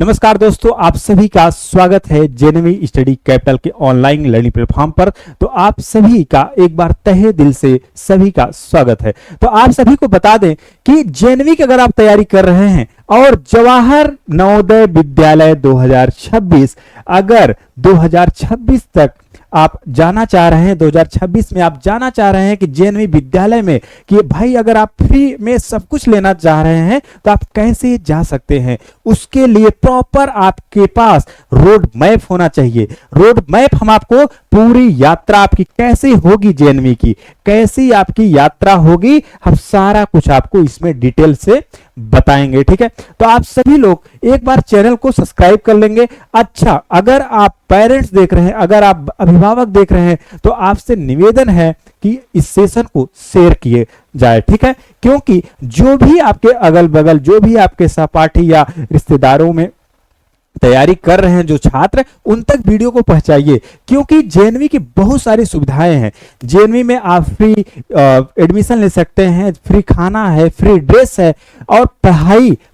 नमस्कार दोस्तों, आप सभी का स्वागत है जेएनवी स्टडी कैपिटल के ऑनलाइन लर्निंग प्लेटफॉर्म पर। तो आप सभी का एक बार तहे दिल से सभी का स्वागत है। तो आप सभी को बता दें कि जेएनवी की अगर आप तैयारी कर रहे हैं और जवाहर नवोदय विद्यालय 2026 अगर 2026 तक आप जाना चाह रहे हैं, 2026 में आप जाना चाह रहे हैं कि जेएनवी विद्यालय में कि भाई अगर आप फ्री में सब कुछ लेना चाह रहे हैं तो आप कैसे जा सकते हैं, उसके लिए प्रॉपर आपके पास रोड मैप होना चाहिए। रोड मैप हम आपको पूरी यात्रा आपकी कैसे होगी, जेएनवी की कैसी आपकी यात्रा होगी, हम सारा कुछ आपको इसमें डिटेल से बताएंगे। ठीक है, तो आप सभी लोग एक बार चैनल को सब्सक्राइब कर लेंगे। अच्छा, अगर आप पेरेंट्स देख रहे हैं, अगर आप अभिभावक देख रहे हैं तो आपसे निवेदन है कि इस सेशन को शेयर किए जाए। ठीक है, क्योंकि जो भी आपके अगल बगल, जो भी आपके सहपाठी या रिश्तेदारों में तैयारी कर रहे हैं जो छात्र, उन तक वीडियो को पहुंचाइए, क्योंकि जेएनवी की बहुत सारी सुविधाएं हैं। जेएनवी में आप फ्री एडमिशन ले सकते हैं, फ्री खाना है, फ्री ड्रेस है और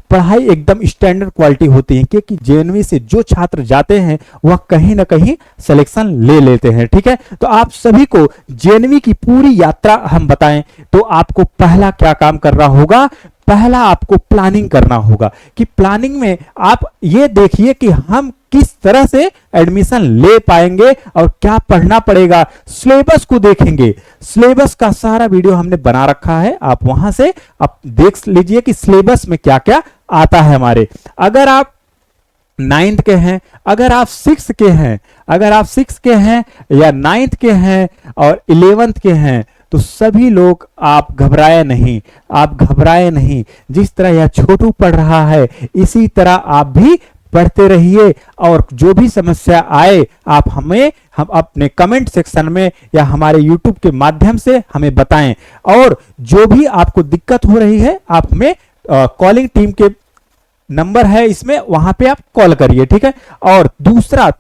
पढ़ाई एकदम स्टैंडर्ड क्वालिटी होती है, क्योंकि जेएनवी से जो छात्र जाते हैं वह कहीं ना कहीं सिलेक्शन ले लेते हैं। ठीक है, तो आप सभी को जेएनवी की पूरी यात्रा हम बताएं तो आपको पहला क्या काम करना होगा, पहला आपको प्लानिंग करना होगा कि प्लानिंग में आप ये देखिए कि हम किस तरह से एडमिशन ले पाएंगे और क्या पढ़ना पड़ेगा। सिलेबस को देखेंगे, सिलेबस का सारा वीडियो हमने बना रखा है, आप वहां से आप देख लीजिए कि सिलेबस में क्या क्या आता है हमारे। अगर आप 9th के हैं, अगर आप 6th के हैं, अगर आप 6th के हैं या 9th के हैं और 11th के हैं तो सभी लोग आप घबराए नहीं, आप घबराए नहीं। जिस तरह यह छोटू पढ़ रहा है इसी तरह आप भी पढ़ते रहिए और जो भी समस्या आए आप हम अपने कमेंट सेक्शन में या हमारे यूट्यूब के माध्यम से हमें बताएं। और जो भी आपको दिक्कत हो रही है आप हमें कॉलिंग टीम के नंबर है इसमें, वहां पे आप कॉल करिए। ठीक है, और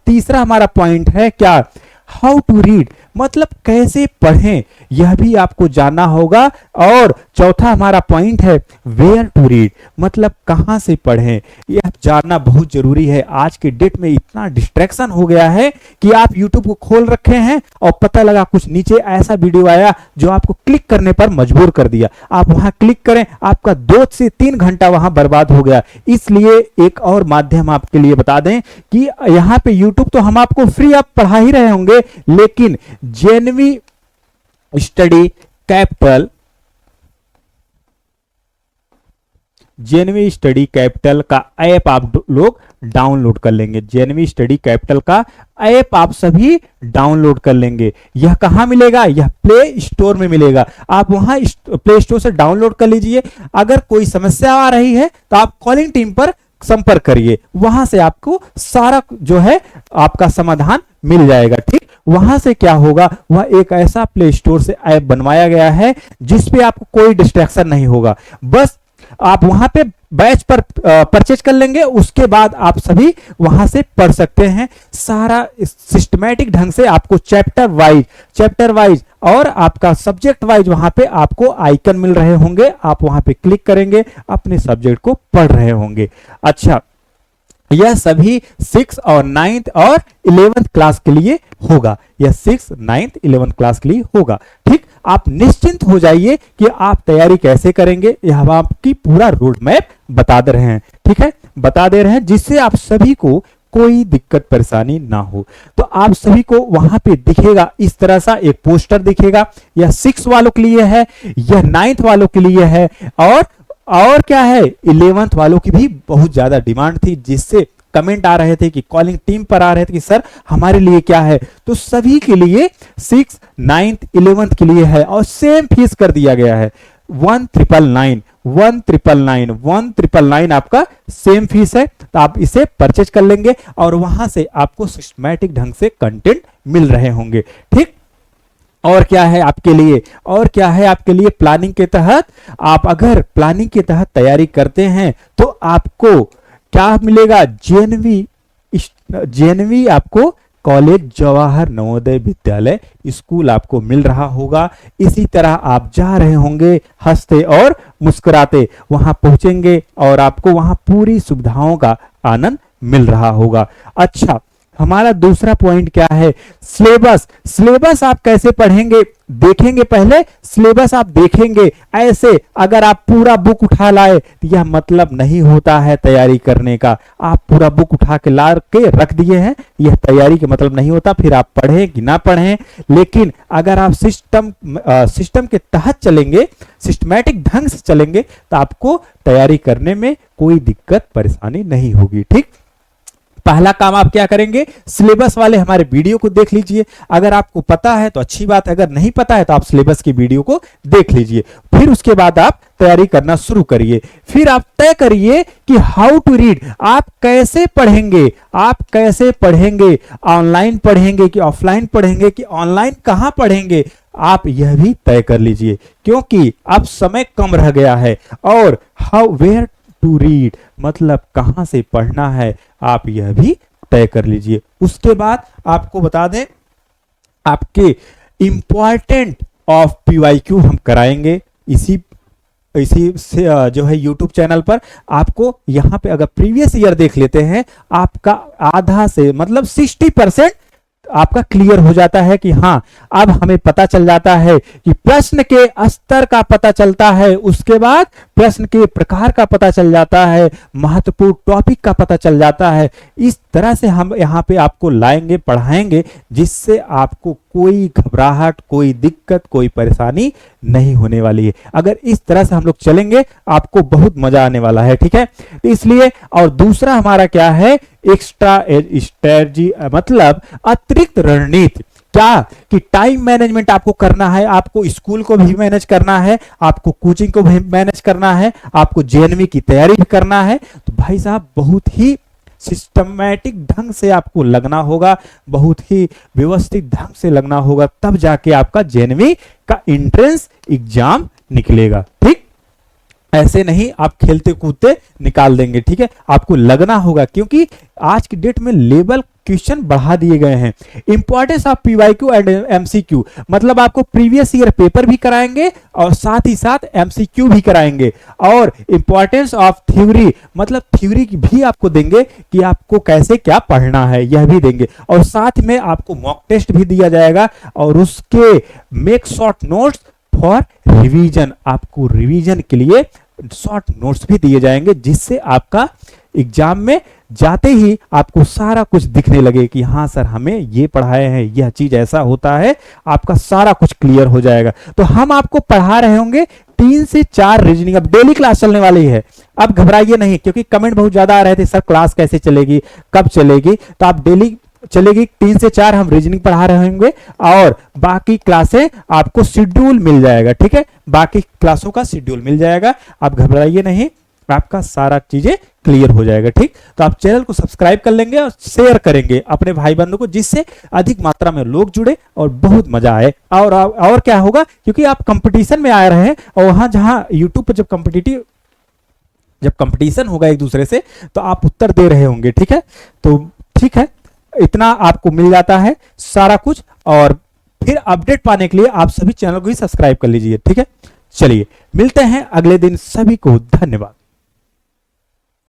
तीसरा हमारा पॉइंट है क्या, हाउ टू रीड, मतलब कैसे पढ़ें, यह भी आपको जानना होगा। और चौथा हमारा पॉइंट है वेयर टू रीड, मतलब कहां से पढ़ें, यह जानना बहुत जरूरी है। आज के डेट में इतना डिस्ट्रैक्शन हो गया है कि आप यूट्यूब को खोल रखे हैं और पता लगा कुछ नीचे ऐसा वीडियो आया जो आपको क्लिक करने पर मजबूर कर दिया, आप वहां क्लिक करें, आपका 2 से 3 घंटा वहां बर्बाद हो गया। इसलिए एक और माध्यम आपके लिए बता दें कि यहां पे यूट्यूब तो हम आपको फ्री आप पढ़ा ही रहे होंगे, लेकिन JNV study capital, JNV study capital का ऐप आप लोग डाउनलोड कर लेंगे। जेएनवी स्टडी कैपिटल का ऐप आप सभी डाउनलोड कर लेंगे। यह कहां मिलेगा, यह प्ले स्टोर में मिलेगा, आप वहां प्ले स्टोर से डाउनलोड कर लीजिए। अगर कोई समस्या आ रही है तो आप कॉलिंग टीम पर संपर्क करिए, वहां से आपको सारा जो है आपका समाधान मिल जाएगा। ठीक, वहां से क्या होगा, वह एक ऐसा प्ले स्टोर से ऐप बनवाया गया है जिसपे आपको कोई डिस्ट्रैक्शन नहीं होगा। बस आप वहां पे बैच पर परचेज कर लेंगे, उसके बाद आप सभी वहां से पढ़ सकते हैं। सारा सिस्टमैटिक ढंग से आपको चैप्टर वाइज और आपका सब्जेक्ट वाइज वहां पे आपको आइकन मिल रहे होंगे, आप वहां पे क्लिक करेंगे, अपने सब्जेक्ट को पढ़ रहे होंगे। अच्छा, यह सभी 6 और 9th और 11th क्लास के लिए होगा, यह 6, 9th, 11th क्लास के लिए होगा। ठीक, आप निश्चिंत हो जाइए कि आप तैयारी कैसे करेंगे, यह हम आपकी पूरा रोड मैप बता दे रहे हैं। ठीक है, बता दे रहे हैं जिससे आप सभी को कोई दिक्कत परेशानी ना हो। तो आप सभी को वहां पे दिखेगा इस तरह सा एक पोस्टर दिखेगा, यह 6 वालों के लिए है, यह 9th वालों के लिए है और क्या है, 11th वालों की भी बहुत ज्यादा डिमांड थी, जिससे कमेंट आ रहे थे कि कॉलिंग टीम पर आ रहे थे कि सर हमारे लिए क्या है। तो सभी के लिए 6, 9th, 11th के लिए है और सेम फीस कर दिया गया है 1999 आपका सेम फीस है। तो आप इसे परचेज कर लेंगे और वहां से आपको सिस्टमैटिक ढंग से कंटेंट मिल रहे होंगे। ठीक, और क्या है आपके लिए, और क्या है आपके लिए प्लानिंग के तहत, आप अगर प्लानिंग के तहत तैयारी करते हैं तो आपको क्या मिलेगा, जेएनवी आपको कॉलेज जवाहर नवोदय विद्यालय स्कूल आपको मिल रहा होगा। इसी तरह आप जा रहे होंगे हंसते और मुस्कुराते, वहां पहुंचेंगे और आपको वहां पूरी सुविधाओं का आनंद मिल रहा होगा। अच्छा, हमारा दूसरा पॉइंट क्या है, सिलेबस। सिलेबस आप कैसे पढ़ेंगे देखेंगे, पहले सिलेबस आप देखेंगे। ऐसे अगर आप पूरा बुक उठा लाए तो यह मतलब नहीं होता है तैयारी करने का। आप पूरा बुक उठा के ला के रख दिए हैं, यह तैयारी का मतलब नहीं होता। फिर आप पढ़ें कि ना पढ़ें, लेकिन अगर आप सिस्टम के तहत चलेंगे, सिस्टमैटिक ढंग से चलेंगे, तो आपको तैयारी करने में कोई दिक्कत परेशानी नहीं होगी। ठीक, पहला काम आप क्या करेंगे, सिलेबस वाले हमारे वीडियो को देख लीजिए। अगर आपको पता है तो अच्छी बात है, अगर नहीं पता है तो आप सिलेबस की वीडियो को देख लीजिए। फिर उसके बाद आप तैयारी करना शुरू करिए। फिर आप तय करिए कि हाउ टू रीड, आप कैसे पढ़ेंगे। आप कैसे पढ़ेंगे, ऑनलाइन पढ़ेंगे कि ऑफलाइन पढ़ेंगे कि ऑनलाइन कहां पढ़ेंगे, आप यह भी तय कर लीजिए, क्योंकि अब समय कम रह गया है। और हाउ वेयर टू रीड मतलब कहां से पढ़ना है, आप यह भी तय कर लीजिए। उसके बाद आपको बता दें, आपके इंपॉर्टेंट ऑफ पीवाईक्यू हम कराएंगे इसी से जो है यूट्यूब चैनल पर। आपको यहां पे अगर प्रीवियस ईयर देख लेते हैं, आपका आधा से मतलब 60% आपका क्लियर हो जाता है कि हाँ, अब हमें पता चल जाता है कि प्रश्न के स्तर का पता चलता है, उसके बाद प्रश्न के प्रकार का पता चल जाता है, महत्वपूर्ण टॉपिक का पता चल जाता है। इस तरह से हम यहाँ पे आपको लाएंगे, पढ़ाएंगे, जिससे आपको कोई घबराहट, कोई दिक्कत, कोई परेशानी नहीं होने वाली है। अगर इस तरह से हम लोग चलेंगे, आपको बहुत मजा आने वाला है। ठीक है, इसलिए और दूसरा हमारा क्या है, एक्स्ट्रा स्ट्रेटजी मतलब अतिरिक्त रणनीति। क्या कि टाइम मैनेजमेंट आपको करना है, आपको स्कूल को भी मैनेज करना है, आपको कोचिंग को भी मैनेज करना है, आपको जेएनवी की तैयारी भी करना है। तो भाई साहब बहुत ही सिस्टमैटिक ढंग से आपको लगना होगा, बहुत ही व्यवस्थित ढंग से लगना होगा, तब जाके आपका जेएनवी का एंट्रेंस एग्जाम निकलेगा। ठीक, ऐसे नहीं आप खेलते कूदते निकाल देंगे। ठीक है, आपको लगना होगा, क्योंकि आज की डेट में लेवल क्वेश्चन बढ़ा दिए गए हैं। Importance of PYQ and MCQ मतलब आपको प्रीवियस ईयर पेपर भी कराएंगे और साथ ही साथ एमसीक्यू भी कराएंगे। और इंपॉर्टेंस ऑफ थ्योरी मतलब थ्योरी भी आपको देंगे कि आपको कैसे क्या पढ़ना है, यह भी देंगे। और साथ में आपको मॉक टेस्ट भी दिया जाएगा, और उसके make short notes for revision, आपको रिवीजन के लिए शॉर्ट नोट्स भी दिए जाएंगे, जिससे आपका एग्जाम में जाते ही आपको सारा कुछ दिखने लगे कि हाँ सर हमें ये पढ़ाए हैं, यह चीज ऐसा होता है, आपका सारा कुछ क्लियर हो जाएगा। तो हम आपको पढ़ा रहे होंगे 3 से 4 रीजनिंग, अब डेली क्लास चलने वाली है। अब घबराइए नहीं, क्योंकि कमेंट बहुत ज्यादा आ रहे थे, सर क्लास कैसे चलेगी, कब चलेगी। तो आप डेली चलेगी, 3 से 4 हम रीजनिंग पढ़ा रहे होंगे, और बाकी क्लासें आपको शेड्यूल मिल जाएगा। ठीक है, बाकी क्लासों का शेड्यूल मिल जाएगा, आप घबराइए नहीं, आपका सारा चीजें क्लियर हो जाएगा। ठीक, तो आप चैनल को सब्सक्राइब कर लेंगे और शेयर करेंगे अपने भाई बंधु को, जिससे अधिक मात्रा में लोग जुड़े और बहुत मजा आए। और क्या होगा, क्योंकि आप कंपटीशन में आ रहे हैं, और वहां जहां यूट्यूब पर जब कंपटीशन होगा एक दूसरे से, तो आप उत्तर दे रहे होंगे। ठीक है, तो ठीक है, इतना आपको मिल जाता है सारा कुछ। और फिर अपडेट पाने के लिए आप सभी चैनल को ही सब्सक्राइब कर लीजिए। ठीक है, चलिए मिलते हैं अगले दिन, सभी को धन्यवाद।